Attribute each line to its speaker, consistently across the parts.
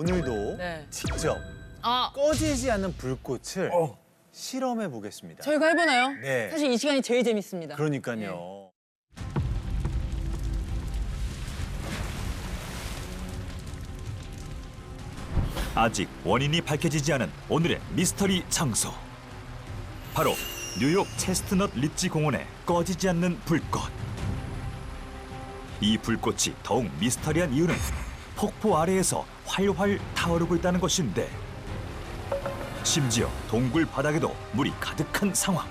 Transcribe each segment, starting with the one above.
Speaker 1: 오늘도
Speaker 2: 네.
Speaker 1: 직접
Speaker 2: 아,
Speaker 1: 꺼지지 않는 불꽃을 실험해 보겠습니다.
Speaker 2: 저희가 해보나요?
Speaker 1: 네.
Speaker 2: 사실 이 시간이 제일 재밌습니다.
Speaker 1: 그러니까요.
Speaker 3: 아직 원인이 밝혀지지 않은 오늘의 미스터리 장소. 바로 뉴욕 체스트넛 리치 공원의 꺼지지 않는 불꽃. 이 불꽃이 더욱 미스터리한 이유는 폭포 아래에서 활활 타오르고 있다는 것인데, 심지어 동굴 바닥에도 물이 가득한 상황.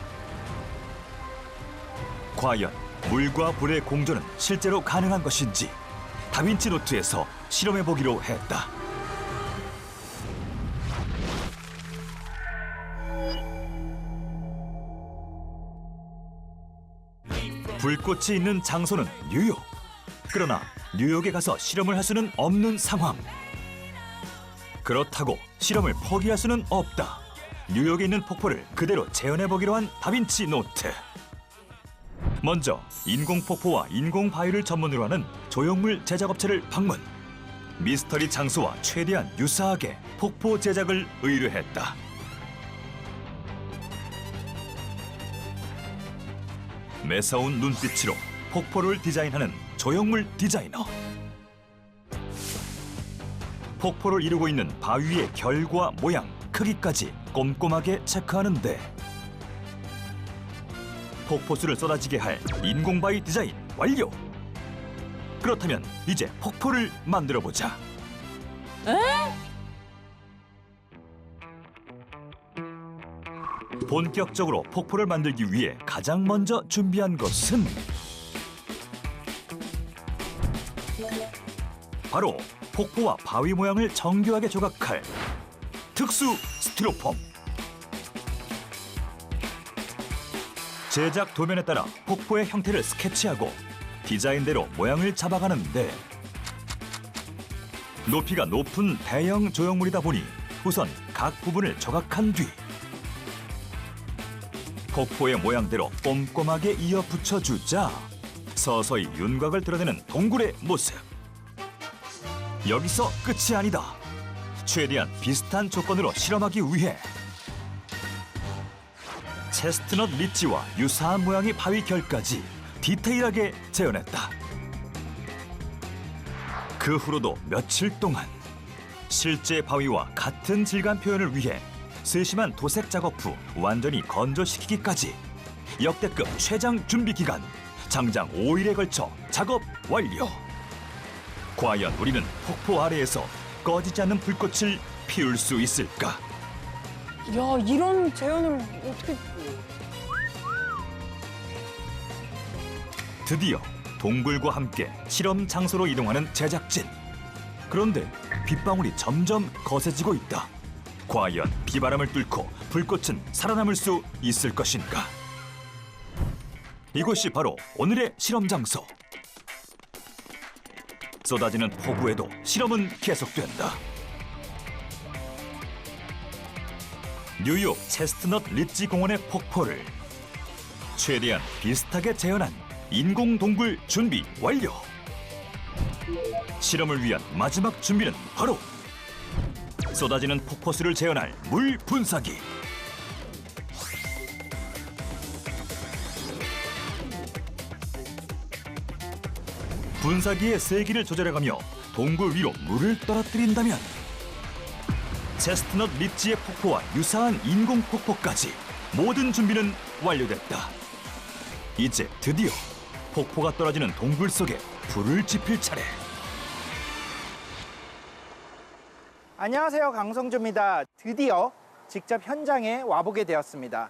Speaker 3: 과연 물과 불의 공존은 실제로 가능한 것인지 다빈치 노트에서 실험해 보기로 했다. 불꽃이 있는 장소는 뉴욕. 그러나 뉴욕에 가서 실험을 할 수는 없는 상황. 그렇다고 실험을 포기할 수는 없다. 뉴욕에 있는 폭포를 그대로 재현해 보기로 한 다빈치 노트. 먼저 인공폭포와 인공바위를 전문으로 하는 조형물 제작업체를 방문. 미스터리 장소와 최대한 유사하게 폭포 제작을 의뢰했다. 매서운 눈빛으로 폭포를 디자인하는 조형물 디자이너. 폭포를 이루고 있는 바위의 결과, 모양, 크기까지 꼼꼼하게 체크하는데, 폭포수를 쏟아지게 할 인공바위 디자인 완료! 그렇다면 이제 폭포를 만들어보자. 본격적으로 폭포를 만들기 위해 가장 먼저 준비한 것은 바로 폭포와 바위 모양을 정교하게 조각할 특수 스티로폼. 제작 도면에 따라 폭포의 형태를 스케치하고 디자인대로 모양을 잡아가는데, 높이가 높은 대형 조형물이다 보니 우선 각 부분을 조각한 뒤 폭포의 모양대로 꼼꼼하게 이어 붙여주자 서서히 윤곽을 드러내는 동굴의 모습. 여기서 끝이 아니다. 최대한 비슷한 조건으로 실험하기 위해 체스트넛 리치와 유사한 모양의 바위 결까지 디테일하게 재현했다. 그 후로도 며칠 동안 실제 바위와 같은 질감 표현을 위해 세심한 도색 작업 후 완전히 건조시키기까지 역대급 최장 준비 기간 장장 5일에 걸쳐 작업 완료. 과연 우리는 폭포 아래에서 꺼지지 않는 불꽃을 피울 수 있을까?
Speaker 2: 야, 이런 재현을 어떻게...
Speaker 3: 드디어 동굴과 함께 실험 장소로 이동하는 제작진. 그런데 빗방울이 점점 거세지고 있다. 과연 비바람을 뚫고 불꽃은 살아남을 수 있을 것인가? 이곳이 바로 오늘의 실험 장소. 쏟아지는 폭우에도 실험은 계속된다. 뉴욕 체스트넛 리치 공원의 폭포를 최대한 비슷하게 재현한 인공 동굴 준비 완료. 실험을 위한 마지막 준비는 바로 쏟아지는 폭포수를 재현할 물 분사기. 분사기의 세기를 조절해가며 동굴 위로 물을 떨어뜨린다면 체스트넛 리치의 폭포와 유사한 인공 폭포까지 모든 준비는 완료됐다. 이제 드디어 폭포가 떨어지는 동굴 속에 불을 지필 차례.
Speaker 4: 안녕하세요, 강성주입니다. 드디어 직접 현장에 와보게 되었습니다.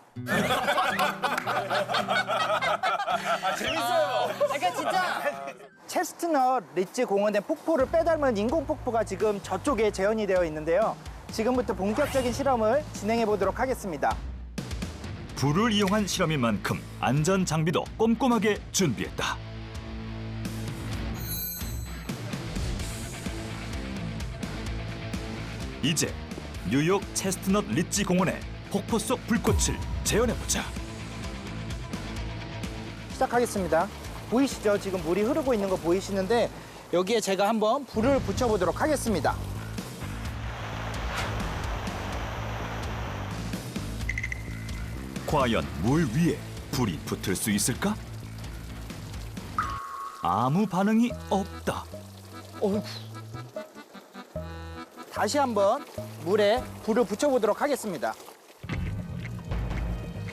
Speaker 2: 그러니까 진짜
Speaker 4: 체스트넛 리치 공원의 폭포를 빼닮은 인공 폭포가 지금 저쪽에 재현이 되어 있는데요. 지금부터 본격적인 실험을 진행해 보도록 하겠습니다.
Speaker 3: 불을 이용한 실험인 만큼 안전 장비도 꼼꼼하게 준비했다. 이제 뉴욕 체스트넛 리치 공원의 폭포 속 불꽃을 재현해보자.
Speaker 4: 시작하겠습니다. 보이시죠? 지금 물이 흐르고 있는 거 보이시는데 여기에 제가 한번 불을 붙여보도록 하겠습니다.
Speaker 3: 과연 물 위에 불이 붙을 수 있을까? 아무 반응이 없다.
Speaker 2: 어휴,
Speaker 4: 다시 한번 물에 불을 붙여보도록 하겠습니다.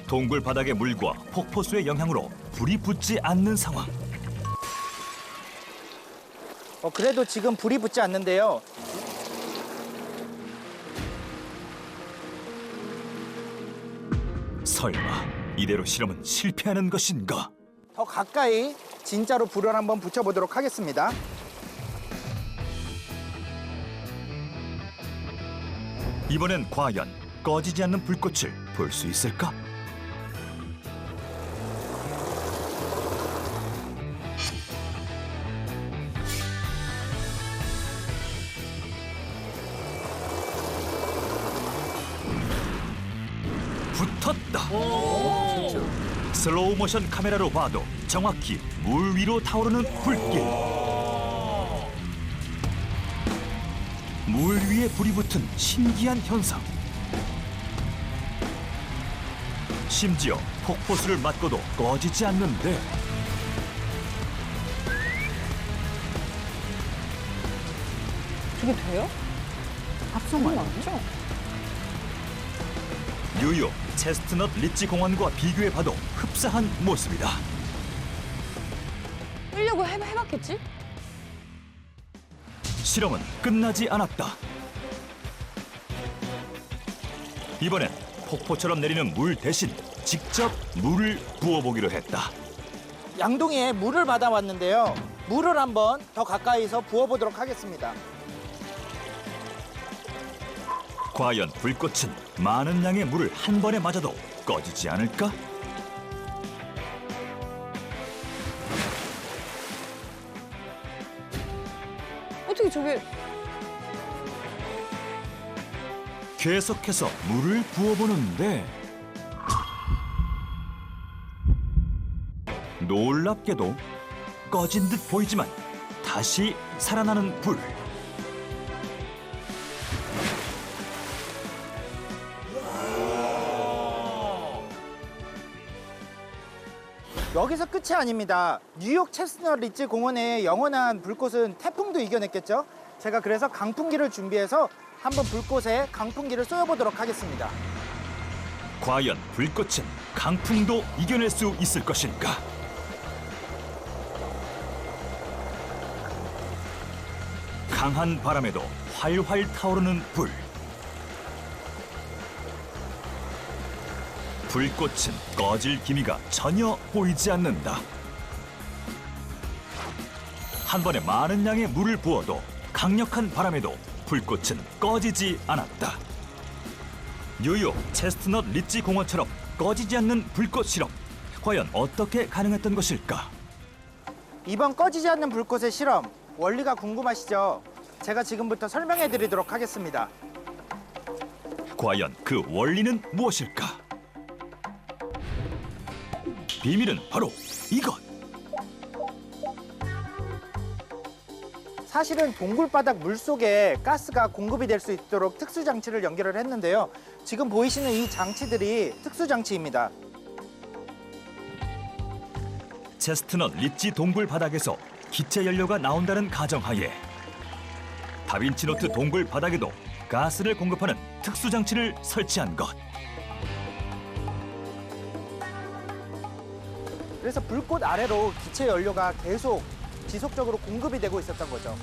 Speaker 3: 동굴 바닥의 물과 폭포수의 영향으로 불이 붙지 않는 상황.
Speaker 4: 그래도 지금 불이 붙지 않는데요.
Speaker 3: 설마 이대로 실험은 실패하는 것인가?
Speaker 4: 더 가까이 진짜로 불을 한번 붙여보도록 하겠습니다.
Speaker 3: 이번엔 과연 꺼지지 않는 불꽃을 볼 수 있을까? 붙었다. 슬로우 모션 카메라로 봐도 정확히 물 위로 타오르는 불길. 물 위에 불이 붙은 신기한 현상. 심지어 폭포수를 맞고도 꺼지지 않는데
Speaker 2: 저게 돼요? 합성만 맞죠?
Speaker 3: 뉴욕 체스트넛 리치 공원과 비교해봐도 흡사한 모습이다.
Speaker 2: 뜨려고 해봤겠지?
Speaker 3: 실험은 끝나지 않았다. 이번엔 폭포처럼 내리는 물 대신 직접 물을 부어보기로 했다.
Speaker 4: 양동이에 물을 받아왔는데요. 물을 한번 더 가까이서 부어보도록 하겠습니다.
Speaker 3: 과연 불꽃은 많은 양의 물을 한 번에 맞아도 꺼지지 않을까?
Speaker 2: 어떻게 저게
Speaker 3: 계속해서 물을 부어보는데 놀랍게도 꺼진 듯 보이지만 다시 살아나는 불.
Speaker 4: 여기서 끝이 아닙니다. 뉴욕 체스트넛 리치 공원의 영원한 불꽃은 태풍도 이겨냈겠죠? 제가 그래서 강풍기를 준비해서 한번 불꽃에 강풍기를 쏘여보도록 하겠습니다.
Speaker 3: 과연 불꽃은 강풍도 이겨낼 수 있을 것인가? 강한 바람에도 활활 타오르는 불. 불꽃은 꺼질 기미가 전혀 보이지 않는다. 한 번에 많은 양의 물을 부어도 강력한 바람에도 불꽃은 꺼지지 않았다. 뉴욕 체스트넛 리치 공원처럼 꺼지지 않는 불꽃 실험. 과연 어떻게 가능했던 것일까?
Speaker 4: 이번 꺼지지 않는 불꽃의 실험, 원리가 궁금하시죠? 제가 지금부터 설명해 드리도록 하겠습니다.
Speaker 3: 과연 그 원리는 무엇일까? 비밀은 바로 이것.
Speaker 4: 사실은 동굴바닥 물속에 가스가 공급이 될 수 있도록 특수장치를 연결을 했는데요. 지금 보이시는 이 장치들이 특수장치입니다.
Speaker 3: 체스트넛 리치 동굴 바닥에서 기체 연료가 나온다는 가정하에 다빈치 노트 동굴 바닥에도 가스를 공급하는 특수장치를 설치한 것.
Speaker 4: 그래서 불꽃 아래로 기체 연료가 계속 지속적으로 공급이 되고 있었던 거죠.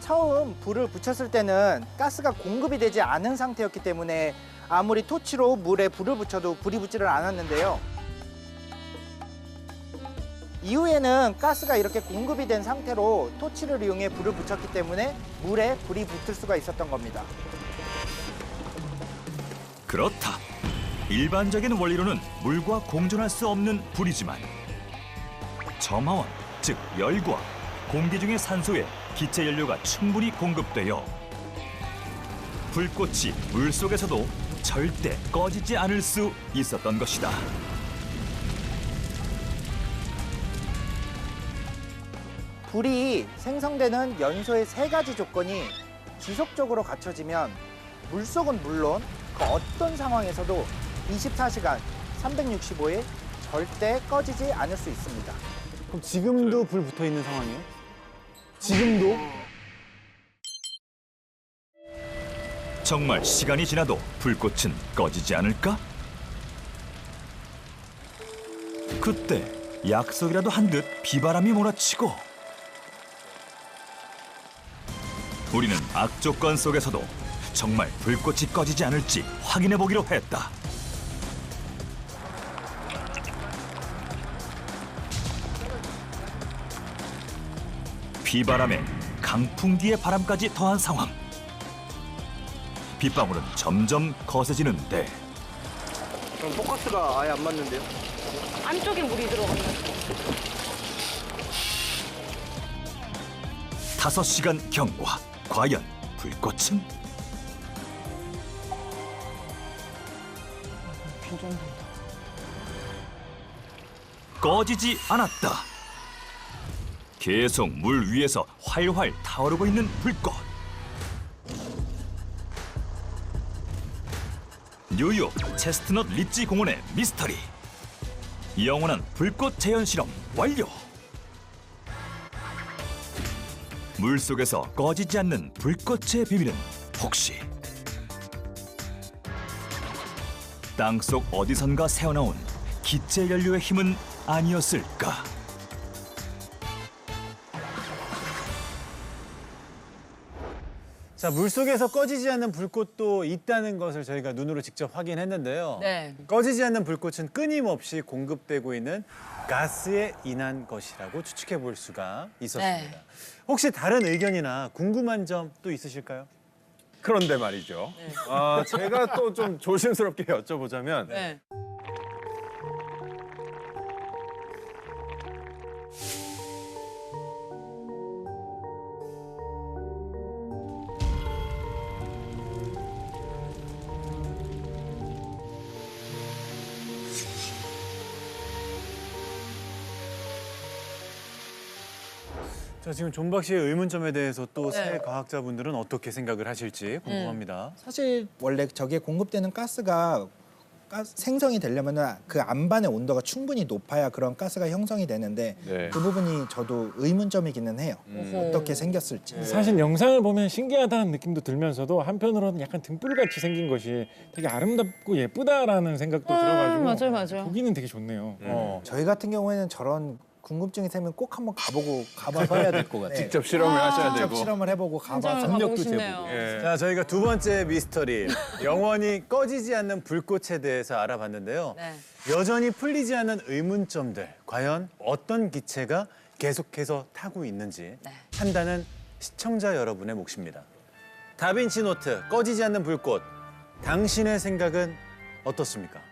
Speaker 4: 처음 불을 붙였을 때는 가스가 공급이 되지 않은 상태였기 때문에 아무리 토치로 물에 불을 붙여도 불이 붙지를 않았는데요. 이후에는 가스가 이렇게 공급이 된 상태로 토치를 이용해 불을 붙였기 때문에 물에 불이 붙을 수가 있었던 겁니다.
Speaker 3: 그렇다. 일반적인 원리로는 물과 공존할 수 없는 불이지만 점화원, 즉 열과 공기 중의 산소에 기체 연료가 충분히 공급되어 불꽃이 물속에서도 절대 꺼지지 않을 수 있었던 것이다.
Speaker 4: 불이 생성되는 연소의 세 가지 조건이 지속적으로 갖춰지면 물속은 물론 그 어떤 상황에서도 24시간 365일 절대 꺼지지 않을 수 있습니다.
Speaker 1: 그럼 지금도 불 붙어 있는 상황이에요? 지금도?
Speaker 3: 정말 시간이 지나도 불꽃은 꺼지지 않을까? 그때 약속이라도 한 듯 비바람이 몰아치고 우리는 악조건 속에서도 정말 불꽃이 꺼지지 않을지 확인해 보기로 했다. 비바람에 강풍기의 바람까지 더한 상황. 빗방울은 점점 거세지는데
Speaker 5: 그럼 포커스가 아예 안 맞는데요?
Speaker 2: 안쪽에 물이 들어갔네.
Speaker 3: 5시간 경과. 과연 불꽃은? 꺼지지 않았다. 계속 물 위에서 활활 타오르고 있는 불꽃. 뉴욕 체스트넛 리지 공원의 미스터리. 영원한 불꽃 재현 실험 완료. 물속에서 꺼지지 않는 불꽃의 비밀은 혹시 땅속 어디선가 새어나온 기체 연료의 힘은 아니었을까?
Speaker 1: 자, 물속에서 꺼지지 않는 불꽃도 있다는 것을 저희가 눈으로 직접 확인했는데요.
Speaker 2: 네.
Speaker 1: 꺼지지 않는 불꽃은 끊임없이 공급되고 있는 가스에 인한 것이라고 추측해 볼 수가 있었습니다.
Speaker 2: 네.
Speaker 1: 혹시 다른 의견이나 궁금한 점 또 있으실까요?
Speaker 6: 그런데 말이죠. 제가 또 좀 조심스럽게 여쭤보자면
Speaker 2: 네.
Speaker 1: 자, 지금 존박 씨의 의문점에 대해서 또 새
Speaker 2: 네.
Speaker 1: 과학자분들은 어떻게 생각을 하실지 궁금합니다.
Speaker 4: 사실 원래 저기에 공급되는 가스가 생성이 되려면 그 안반의 온도가 충분히 높아야 그런 가스가 형성이 되는데
Speaker 6: 네.
Speaker 4: 그 부분이 저도 의문점이기는 해요. 어떻게 생겼을지.
Speaker 7: 사실 영상을 보면 신기하다는 느낌도 들면서도 한편으로는 약간 등불같이 생긴 것이 되게 아름답고 예쁘다라는 생각도 들어가지고
Speaker 2: 맞아요.
Speaker 7: 보기는 되게 좋네요.
Speaker 4: 저희 같은 경우에는 저런 궁금증이 생기면 꼭 한번 가봐서 해야 될 것 같아요.
Speaker 6: 직접 실험을 하셔야
Speaker 4: 직접
Speaker 6: 되고.
Speaker 4: 실험을 해보고 가봐서
Speaker 2: 현장을 가보고 싶네요.
Speaker 6: 예.
Speaker 1: 자, 저희가 두 번째 미스터리, 영원히 꺼지지 않는 불꽃에 대해서 알아봤는데요.
Speaker 2: 네.
Speaker 1: 여전히 풀리지 않은 의문점들, 과연 어떤 기체가 계속해서 타고 있는지
Speaker 2: 네.
Speaker 1: 판단은 시청자 여러분의 몫입니다. 다빈치 노트, 꺼지지 않는 불꽃, 당신의 생각은 어떻습니까?